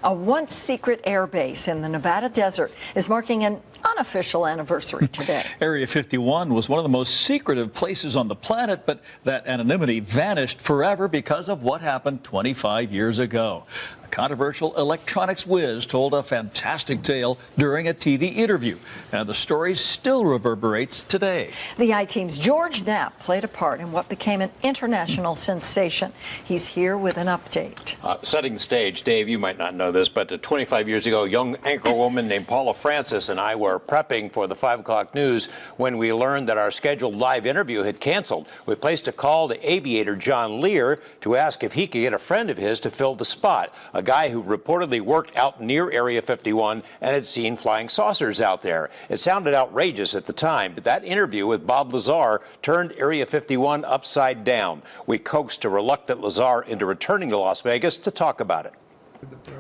A once secret air base in the Nevada desert is marking an unofficial anniversary today. Area 51 was one of the most secretive places on the planet, but that anonymity vanished forever because of what happened 25 years ago. A controversial electronics whiz told a fantastic tale during a TV interview, and the story still reverberates today. The I-Team's George Knapp played a part in what became an international sensation. He's here with an update. Setting the stage, Dave, you might not know this, but 25 years ago, a young anchor woman named Paula Francis and I were prepping for the 5 o'clock news when we learned that our scheduled live interview had canceled. We placed a call to aviator John Lear to ask if he could get a friend of his to fill the spot, a guy who reportedly worked out near Area 51 and had seen flying saucers out there. It sounded outrageous at the time, but that interview with Bob Lazar turned Area 51 upside down. We coaxed a reluctant Lazar into returning to Las Vegas to talk about it.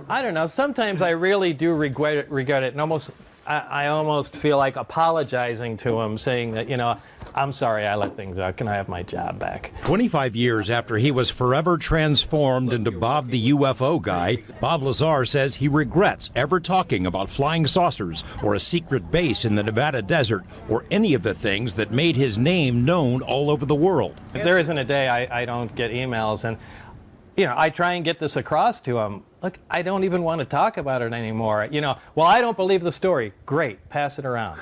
I don't know. Sometimes I really do regret it, and I almost feel like apologizing to him, saying that, you know, I'm sorry I let things out. Can I have my job back? 25 years after he was forever transformed into Bob the UFO guy, Bob Lazar says he regrets ever talking about flying saucers or a secret base in the Nevada desert or any of the things that made his name known all over the world. If there isn't a day I don't get emails, and, you know, I try and get this across to him. Look, I don't even want to talk about it anymore. You know, well, I don't believe the story. Great, pass it around.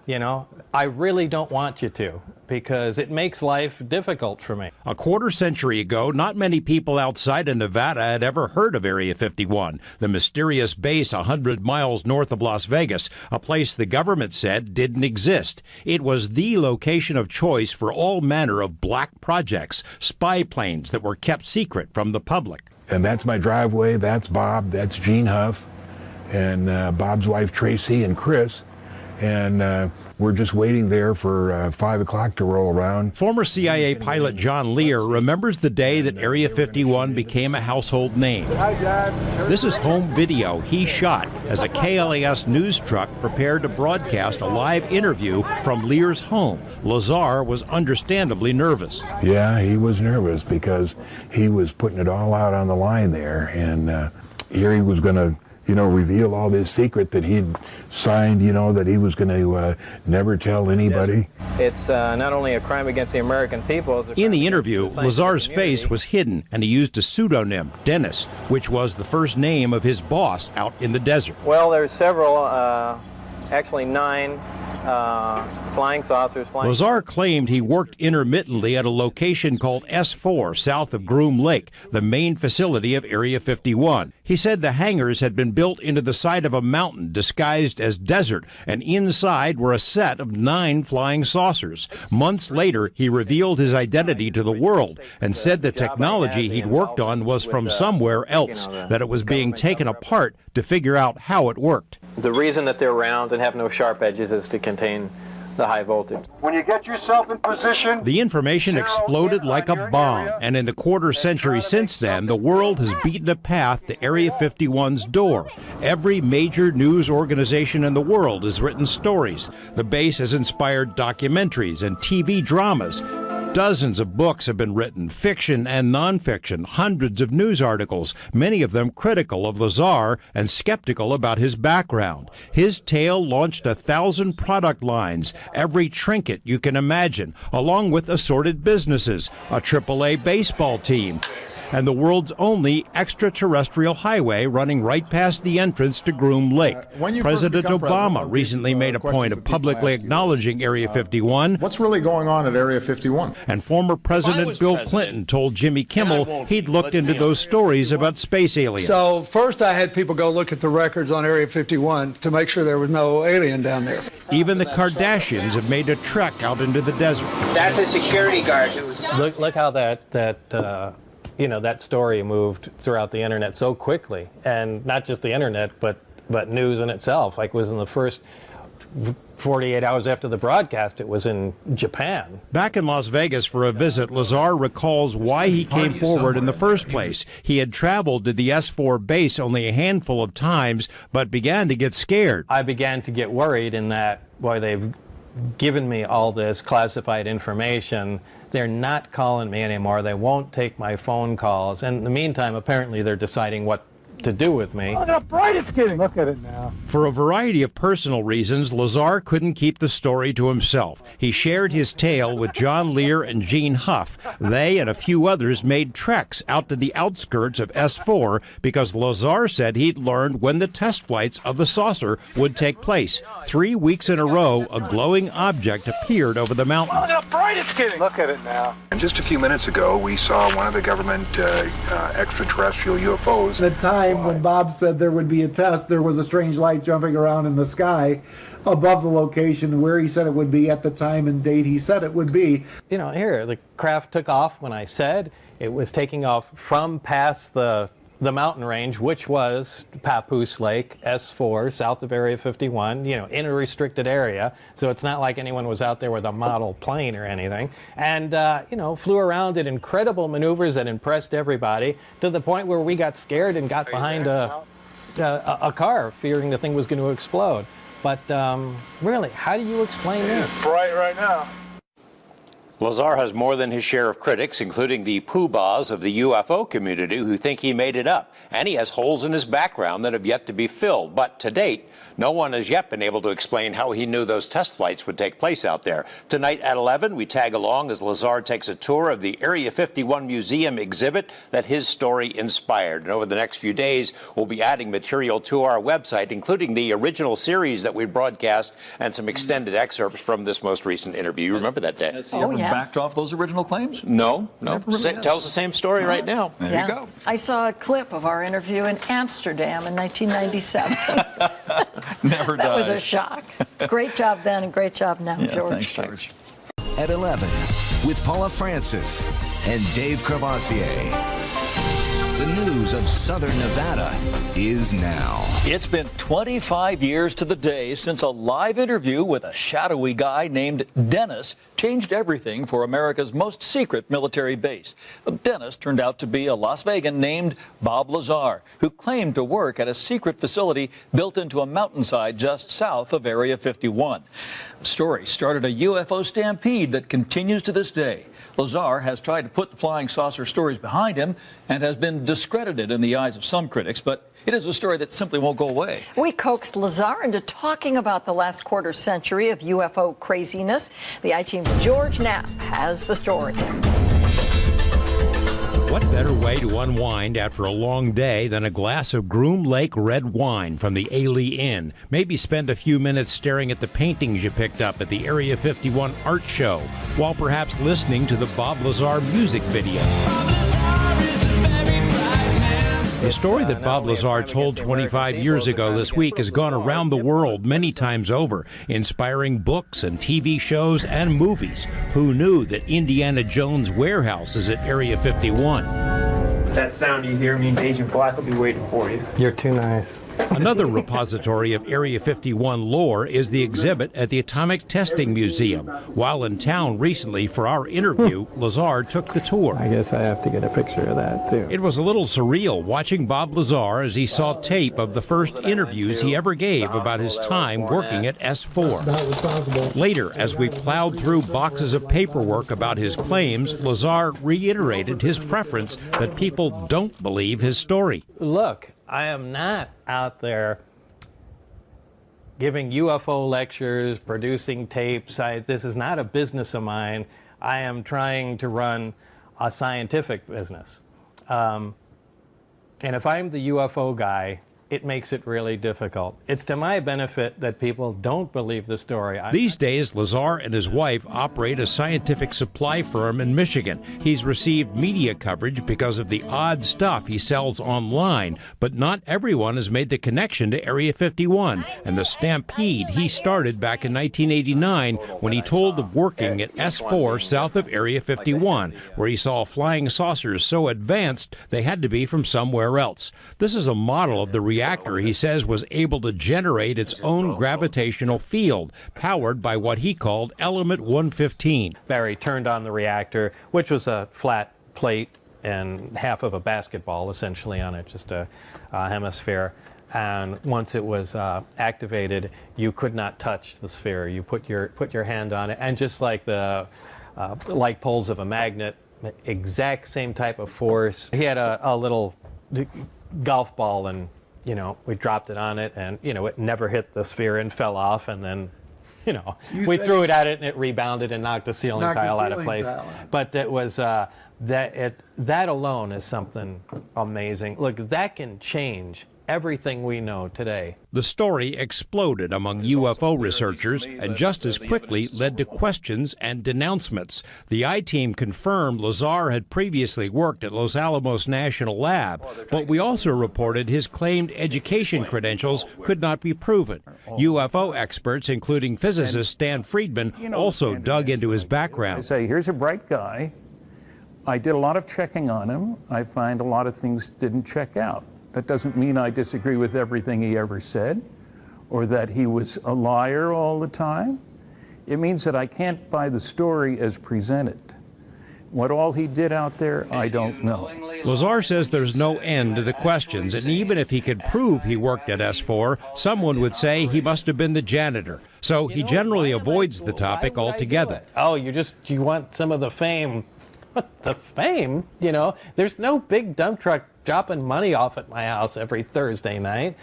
You know, I really don't want you to, because it makes life difficult for me. A quarter century ago, not many people outside of Nevada had ever heard of Area 51, the mysterious base 100 miles north of Las Vegas, a place the government said didn't exist. It was the location of choice for all manner of black projects, spy planes that were kept secret from the public. And that's my driveway, that's Bob, that's Gene Huff, and Bob's wife Tracy and Chris. And we're just waiting there for 5 o'clock to roll around. Former CIA pilot John Lear remembers the day that Area 51 became a household name. This is home video he shot as a KLAS news truck prepared to broadcast a live interview from Lear's home. Lazar was understandably nervous. Yeah, he was nervous because he was putting it all out on the line there. And here he was going to, you know, reveal all this secret that he'd signed, you know, that he was going to never tell anybody. It's not only a crime against the American people. In the interview, Lazar's face was hidden, and he used a pseudonym, Dennis, which was the first name of his boss out in the desert. Well, there's several, actually 9 flying saucers. Lazar claimed he worked intermittently at a location called S4 south of Groom Lake, the main facility of Area 51. He said the hangars had been built into the side of a mountain disguised as desert, and inside were a set of 9 flying saucers. Months later, he revealed his identity to the world and said the technology he'd worked on was from somewhere else, that it was being taken apart to figure out how it worked. The reason that they're round and have no sharp edges is to contain the high voltage. When you get yourself in position, the information exploded like a bomb, and in the quarter century since then, the world has beaten a path to Area 51's door. Every major news organization in the world has written stories. The base has inspired documentaries and TV dramas. Dozens of books have been written, fiction and nonfiction, hundreds of news articles, many of them critical of Lazar and skeptical about his background. His tale launched 1,000 product lines, every trinket you can imagine, along with assorted businesses, a AAA baseball team, and the world's only extraterrestrial highway running right past the entrance to Groom Lake. President Obama recently made a point of publicly acknowledging Area 51. What's really going on at Area 51? And former President Bill Clinton told Jimmy Kimmel he'd looked into those stories about space aliens. So first I had people go look at the records on Area 51 to make sure there was no alien down there. Even the Kardashians have made a trek out into the desert. That's a security guard. Look how you know, that story moved throughout the internet so quickly, and not just the internet, but news in itself. Like, was in the first 48 hours after the broadcast, it was in Japan. Back in Las Vegas for a visit, Lazar recalls why he came forward in the first place. He had traveled to the S4 base only a handful of times, but began to get scared. I began to get worried in that, boy, they've given me all this classified information. They're not calling me anymore. They won't take my phone calls. And in the meantime, apparently they're deciding what to do with me. Look how bright it's getting. Look at it now. For a variety of personal reasons, Lazar couldn't keep the story to himself. He shared his tale with John Lear and Gene Huff. They and a few others made treks out to the outskirts of S4 because Lazar said he'd learned when the test flights of the saucer would take place. 3 weeks in a row, a glowing object appeared over the mountain. Look how bright it's getting. Look at it now. And just a few minutes ago, we saw one of the government extraterrestrial UFOs. The time when Bob said there would be a test, there was a strange light jumping around in the sky above the location where he said it would be at the time and date he said it would be. You know, here, the craft took off when I said it was taking off from past the mountain range, which was Papoose Lake, S4, south of Area 51, you know, in a restricted area. So it's not like anyone was out there with a model plane or anything. And, you know, flew around, did incredible maneuvers that impressed everybody to the point where we got scared and got behind a car, fearing the thing was going to explode. But really, how do you explain that? It's bright right now. Lazar has more than his share of critics, including the poobahs of the UFO community who think he made it up. And he has holes in his background that have yet to be filled. But to date, no one has yet been able to explain how he knew those test flights would take place out there. Tonight at 11, we tag along as Lazar takes a tour of the Area 51 Museum exhibit that his story inspired. And over the next few days, we'll be adding material to our website, including the original series that we broadcast and some extended excerpts from this most recent interview. You remember that day? Has he ever backed off those original claims? No. Really Tells the same story right now. There you go. I saw a clip of our interview in Amsterdam in 1997. Never That dies. was a shock. Great job then and great job now, George. Thanks, George. At 11, with Paula Francis and Dave Crevassier. The news of Southern Nevada is now. It's been 25 years to the day since a live interview with a shadowy guy named Dennis changed everything for America's most secret military base. Dennis turned out to be a Las Vegan named Bob Lazar, who claimed to work at a secret facility built into a mountainside just south of Area 51. The story started a UFO stampede that continues to this day. Lazar has tried to put the flying saucer stories behind him and has been discredited in the eyes of some critics, but it is a story that simply won't go away. We coaxed Lazar into talking about the last quarter century of UFO craziness. The I-Team's George Knapp has the story. What better way to unwind after a long day than a glass of Groom Lake red wine from the Ailey Inn? Maybe spend a few minutes staring at the paintings you picked up at the Area 51 art show, while perhaps listening to the Bob Lazar music video. The story that Bob Lazar told 25 years ago this week has gone around the world many times over, inspiring books and TV shows and movies. Who knew that Indiana Jones' warehouse is at Area 51? That sound you hear means Agent Black will be waiting for you. You're too nice. Another repository of Area 51 lore is the exhibit at the Atomic Testing Museum. While in town recently for our interview, Lazar took the tour. I guess I have to get a picture of that, too. It was a little surreal watching Bob Lazar as he saw tape of the first interviews he ever gave about his time working at S4. Later, as we plowed through boxes of paperwork about his claims, Lazar reiterated his preference that people don't believe his story. Look, I am not out there giving UFO lectures, producing tapes. This is not a business of mine. I am trying to run a scientific business. And if I'm the UFO guy, it makes it really difficult. It's to my benefit that people don't believe the story. These days, Lazar and his wife operate a scientific supply firm in Michigan. He's received media coverage because of the odd stuff he sells online, but not everyone has made the connection to Area 51 and the stampede he started back in 1989 when he told of working at S4 south of Area 51, where he saw flying saucers so advanced they had to be from somewhere else. This is a model of the reactor he says was able to generate its own gravitational field, powered by what he called Element 115. Barry turned on the reactor, which was a flat plate and half of a basketball essentially on it, just a hemisphere. And once it was activated, you could not touch the sphere. You put your hand on it, and just like the like poles of a magnet, exact same type of force. He had a little golf ball, and we dropped it on it, and it never hit the sphere and fell off, and then we threw it at it and it rebounded and knocked the ceiling tile out of place. But it was that alone is something amazing. Look, that can change everything we know today. The story exploded among UFO researchers and just as quickly led to questions and denouncements. The I-Team confirmed Lazar had previously worked at Los Alamos National Lab, but we also reported his claimed education credentials could not be proven. UFO experts, including physicist Stan Friedman, also dug into his background. I say, here's a bright guy. I did a lot of checking on him. I find a lot of things didn't check out. That doesn't mean I disagree with everything he ever said or that he was a liar all the time. It means that I can't buy the story as presented. What all he did out there, I don't know. Lazar says there's no end to the questions, and even if he could prove he worked at S4, someone would say he must have been the janitor. So he generally avoids the topic altogether. Oh, you want some of the fame. What, the fame? There's no big dump truck dropping money off at my house every Thursday night.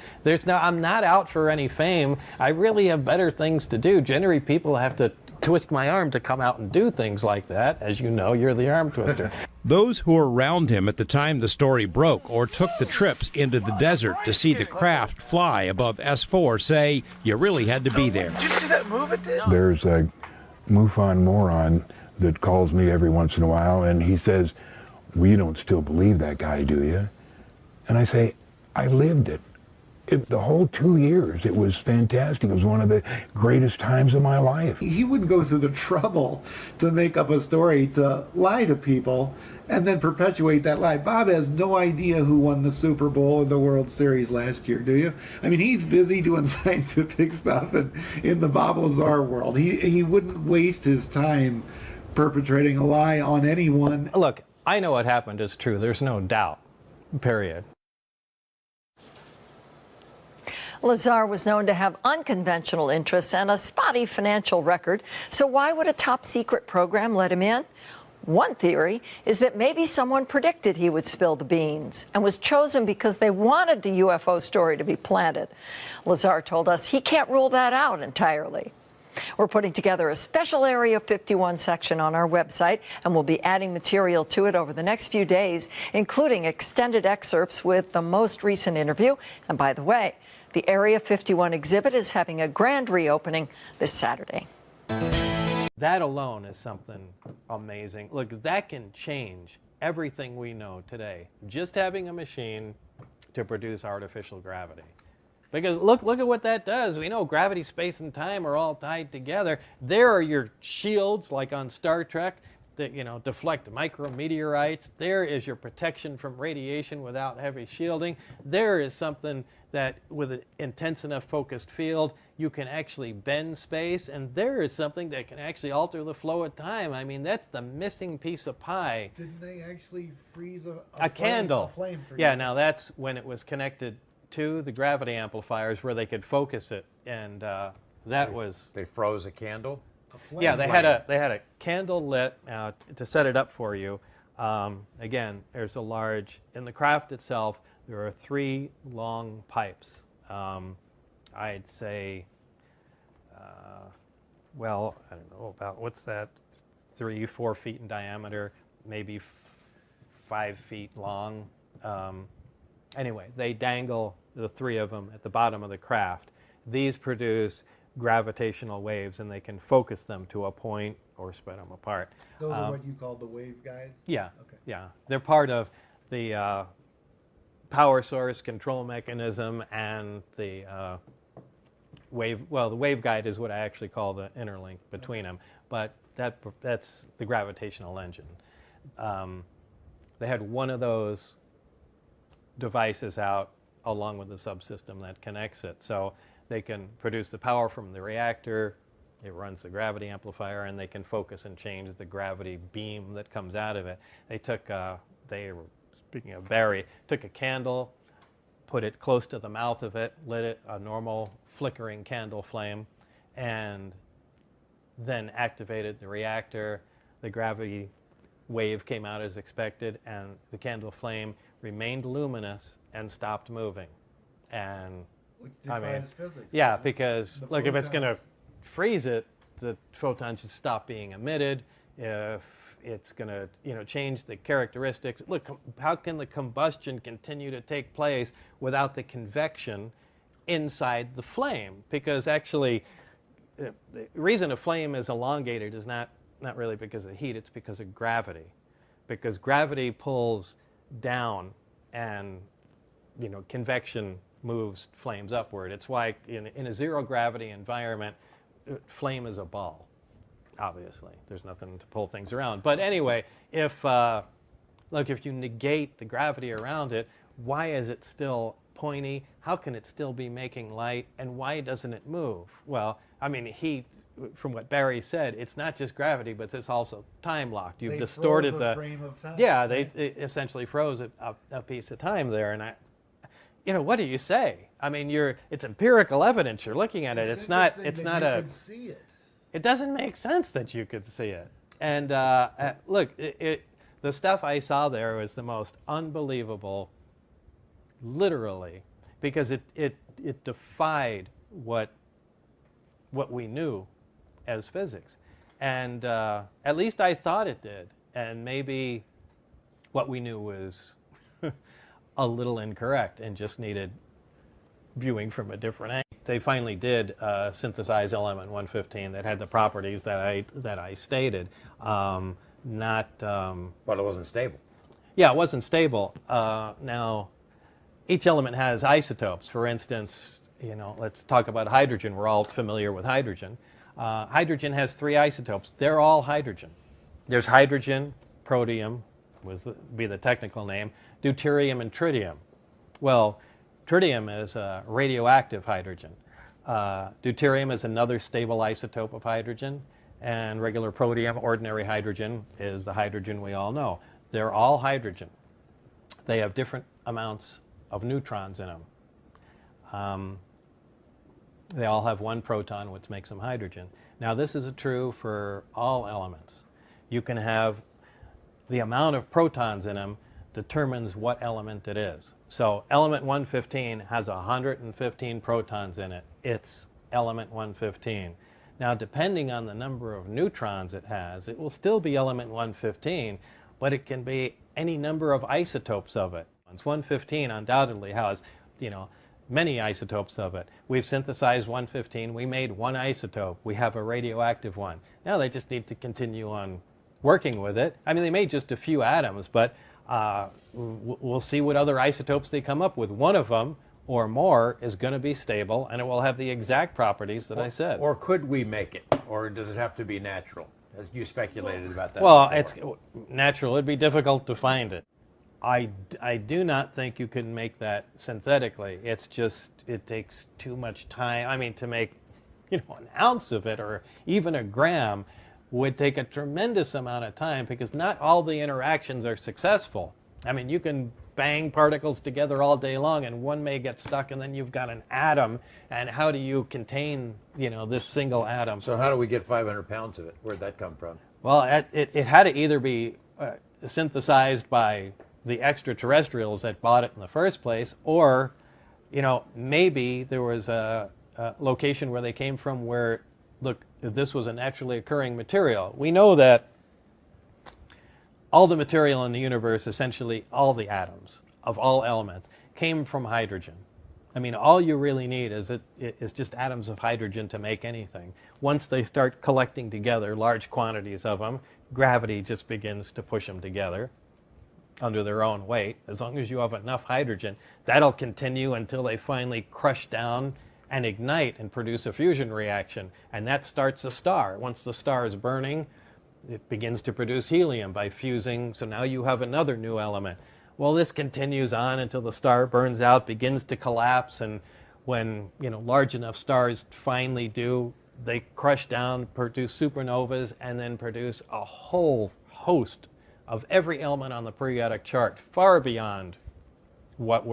I'm not out for any fame. I really have better things to do. Generally, people have to twist my arm to come out and do things like that. As you know, you're the arm twister. Those who were around him at the time the story broke or took the trips into the desert to see the craft fly above S4 say you really had to be there. Did you see that move it did? There's a MUFON moron that calls me every once in a while, and he says, well, you don't still believe that guy, do you? And I say, I lived it. The whole 2 years, it was fantastic. It was one of the greatest times of my life. He wouldn't go through the trouble to make up a story to lie to people and then perpetuate that lie. Bob has no idea who won the Super Bowl and the World Series last year, do you? I mean, he's busy doing scientific stuff and in the Bob Lazar world. He wouldn't waste his time perpetrating a lie on anyone. Look, I know what happened is true. There's no doubt, period. Lazar was known to have unconventional interests and a spotty financial record. So why would a top secret program let him in? One theory is that maybe someone predicted he would spill the beans and was chosen because they wanted the UFO story to be planted. Lazar told us he can't rule that out entirely. We're putting together a special Area 51 section on our website, and we'll be adding material to it over the next few days, including extended excerpts with the most recent interview. And by the way, the Area 51 exhibit is having a grand reopening this Saturday. That alone is something amazing. Look, that can change everything we know today. Just having a machine to produce artificial gravity. Because look at what that does. We know gravity, space, and time are all tied together. There are your shields, like on Star Trek, that deflect micrometeorites. There is your protection from radiation without heavy shielding. There is something that, with an intense enough focused field, you can actually bend space. And there is something that can actually alter the flow of time. I mean, that's the missing piece of pie. Didn't they actually freeze a candle? A flame for yeah, you? now that's when it was connected to the gravity amplifiers where they could focus it, and They froze a candle? Yeah, they had a candle lit to set it up for you. Again, there's a large, in the craft itself, there are 3 long pipes. I'd say, well, I don't know about, what's that, 3-4 feet in diameter, maybe 5 feet long. Anyway, they dangle, the 3 of them, at the bottom of the craft. These produce gravitational waves, and they can focus them to a point or spread them apart. Those are what you call the wave guides? Yeah, Okay. yeah. They're part of the power source control mechanism and the wave, well, the wave guide is what I actually call the interlink between them, but that's the gravitational engine. They had one of those devices out along with the subsystem that connects it. So they can produce the power from the reactor, it runs the gravity amplifier, and they can focus and change the gravity beam that comes out of it. They took, speaking of Barry, took a candle, put it close to the mouth of it, lit it, a normal flickering candle flame, and then activated the reactor. The gravity wave came out as expected, and the candle flame remained luminous and stopped moving. And Which I mean, defies physics. yeah, because The look, if it's going to photons- freeze it, the photons should stop being emitted. If it's going to, change the characteristics. Look, how can the combustion continue to take place without the convection inside the flame? Because actually, the reason a flame is elongated is not really because of heat, it's because of gravity. Because gravity pulls down and, convection moves flames upward. It's why in a zero gravity environment, flame is a ball. Obviously, there's nothing to pull things around. But anyway, if you negate the gravity around it, why is it still pointy? How can it still be making light? And why doesn't it move? Well, I mean, from what Barry said, it's not just gravity, but it's also time locked. You've distorted froze the a frame of time. Yeah, they essentially froze a piece of time there. And what do you say? I mean, it's empirical evidence. You're looking at it. It's not. It's not a. Could see it. It doesn't make sense that you could see it. And look, the stuff I saw there was the most unbelievable, literally, because it defied what we knew as physics. And at least I thought it did. And maybe what we knew was a little incorrect and just needed viewing from a different angle. They finally did synthesize element 115 that had the properties that I stated. But it wasn't stable. Yeah, it wasn't stable. Now, each element has isotopes. For instance, let's talk about hydrogen. We're all familiar with hydrogen. Hydrogen has 3 isotopes. They're all hydrogen. There's hydrogen, protium, be the technical name, deuterium, and tritium. Well, tritium is a radioactive hydrogen. Deuterium is another stable isotope of hydrogen, and regular protium, ordinary hydrogen, is the hydrogen we all know. They're all hydrogen. They have different amounts of neutrons in them. They all have 1 proton, which makes them hydrogen. Now, this is true for all elements. You can have the amount of protons in them determines what element it is. So element 115 has 115 protons in it. It's element 115. Now, depending on the number of neutrons it has, it will still be element 115, but it can be any number of isotopes of it. 115 undoubtedly has, many isotopes of it. We've synthesized 115. We made 1 isotope. We have a radioactive one. Now they just need to continue on working with it. I mean, they made just a few atoms, but we'll see what other isotopes they come up with. One of them or more is going to be stable, and it will have the exact properties that I said. Or could we make it? Or does it have to be natural? As you speculated about that Well, before. it's natural. It'd be difficult to find it. I do not think you can make that synthetically. It's just, it takes too much time. I mean, to make, an ounce of it or even a gram would take a tremendous amount of time because not all the interactions are successful. I mean, you can bang particles together all day long and one may get stuck and then you've got an atom, and how do you contain, this single atom? So how do we get 500 pounds of it? Where'd that come from? Well, it had to either be synthesized by the extraterrestrials that bought it in the first place, or, maybe there was a location where they came from where, look, this was a naturally occurring material. We know that all the material in the universe, essentially all the atoms of all elements, came from hydrogen. I mean, all you really need is just atoms of hydrogen to make anything. Once they start collecting together large quantities of them, gravity just begins to push them together under their own weight. As long as you have enough hydrogen, that'll continue until they finally crush down and ignite and produce a fusion reaction. And that starts a star. Once the star is burning, it begins to produce helium by fusing. So now you have another new element. Well, this continues on until the star burns out, begins to collapse. And when large enough stars finally do, they crush down, produce supernovas, and then produce a whole host of every element on the periodic chart, far beyond what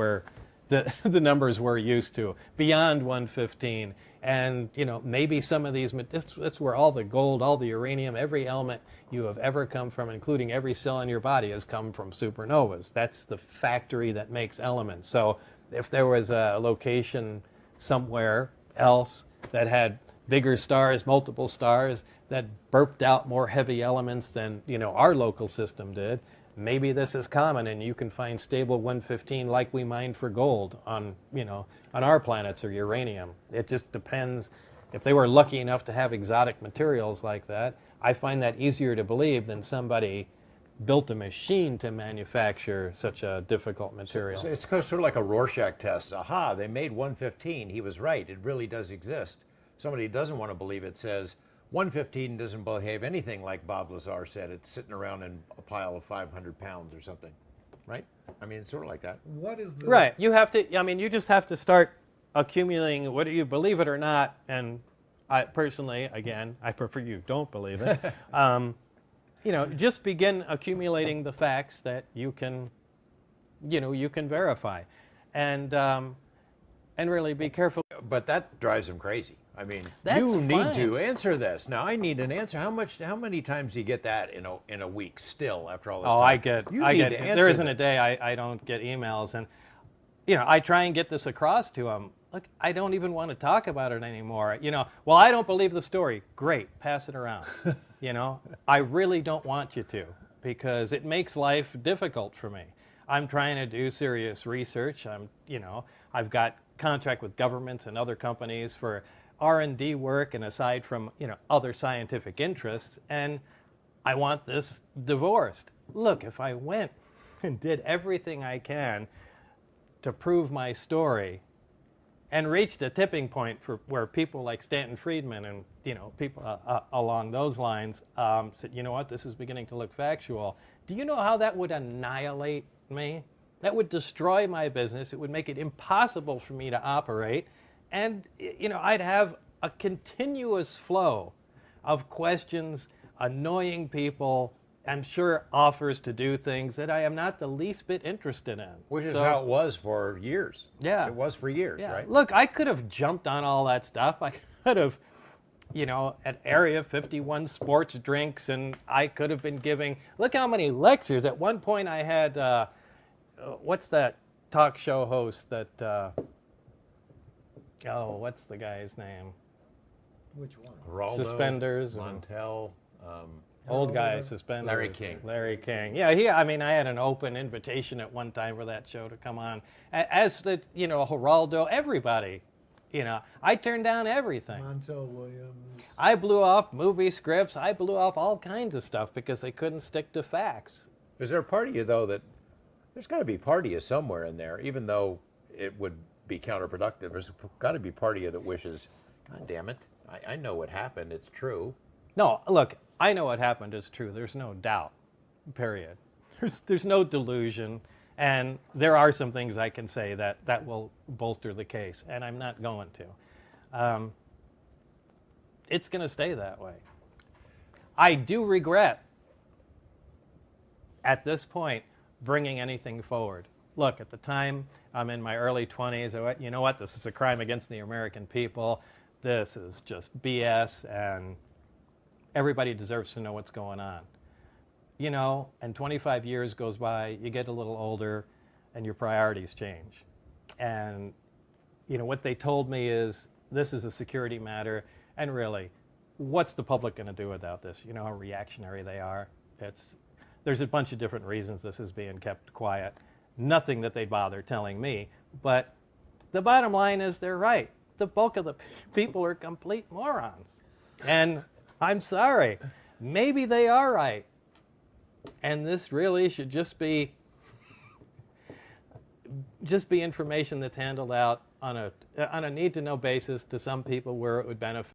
the numbers we're used to, beyond 115. And, maybe some of these, that's where all the gold, all the uranium, every element you have ever come from, including every cell in your body, has come from supernovas. That's the factory that makes elements. So if there was a location somewhere else that had bigger stars, multiple stars, that burped out more heavy elements than, our local system did, maybe this is common, and you can find stable 115 like we mined for gold on our planets or uranium. It just depends. If they were lucky enough to have exotic materials like that, I find that easier to believe than somebody built a machine to manufacture such a difficult material. So it's sort of like a Rorschach test. Aha, they made 115. He was right. It really does exist. Somebody who doesn't want to believe it says 115 doesn't behave anything like Bob Lazar said. It's sitting around in a pile of 500 pounds or something, right? I mean, it's sort of like that. What is the... Right. You have to, you just have to start accumulating, whether you believe it or not, and I personally, again, I prefer you don't believe it. Just begin accumulating the facts that you can verify, and really be careful. But that drives him crazy. I mean, That's you need fine. to answer this. Now, I need an answer. How many times do you get that in a week still after all this time? I get. There isn't a day I don't get emails, and I try and get this across to them. Look, I don't even want to talk about it anymore. Well, I don't believe the story. Great, pass it around. I really don't want you to, because it makes life difficult for me. I'm trying to do serious research. I've got contract with governments and other companies for R&D work, and aside from other scientific interests, and I want this divorced. Look, if I went and did everything I can to prove my story and reached a tipping point for where people like Stanton Friedman and people along those lines said, you know what, this is beginning to look factual. Do you know how that would annihilate me? That would destroy my business. It would make it impossible for me to operate. And, I'd have a continuous flow of questions, annoying people, I'm sure offers to do things that I am not the least bit interested in. Which is how it was for years. Yeah. It was for years, yeah. right? Look, I could have jumped on all that stuff. I could have, at Area 51 sports drinks, and I could have been giving, look how many lectures. At one point I had, what's that talk show host that, what's the guy's name? Which one? Geraldo, Suspenders. Montel. Old guy, suspenders. Larry King. Larry King. Yeah, I had an open invitation at one time for that show to come on. As the, Geraldo, everybody. I turned down everything. Montel Williams. I blew off movie scripts. I blew off all kinds of stuff because they couldn't stick to facts. Is there a part of you, though, that there's got to be part of you somewhere in there, even though it would be counterproductive? There's got to be part of you that wishes, God damn it, I know what happened. It's true. No, look, I know what happened is true. There's no doubt, period. There's no delusion. And there are some things I can say that will bolster the case, and I'm not going to. It's going to stay that way. I do regret, at this point, bringing anything forward. Look, at the time, I'm in my early 20s. I went, you know what? This is a crime against the American people. This is just BS, and everybody deserves to know what's going on. And 25 years goes by, you get a little older, and your priorities change. And, what they told me is, this is a security matter, and really, what's the public going to do without this? You know how reactionary they are? There's a bunch of different reasons this is being kept quiet. Nothing that they bother telling me, but the bottom line is they're right. The bulk of the people are complete morons. And I'm sorry, maybe they are right. And this really should just be information that's handled out on a need-to-know basis to some people where it would benefit.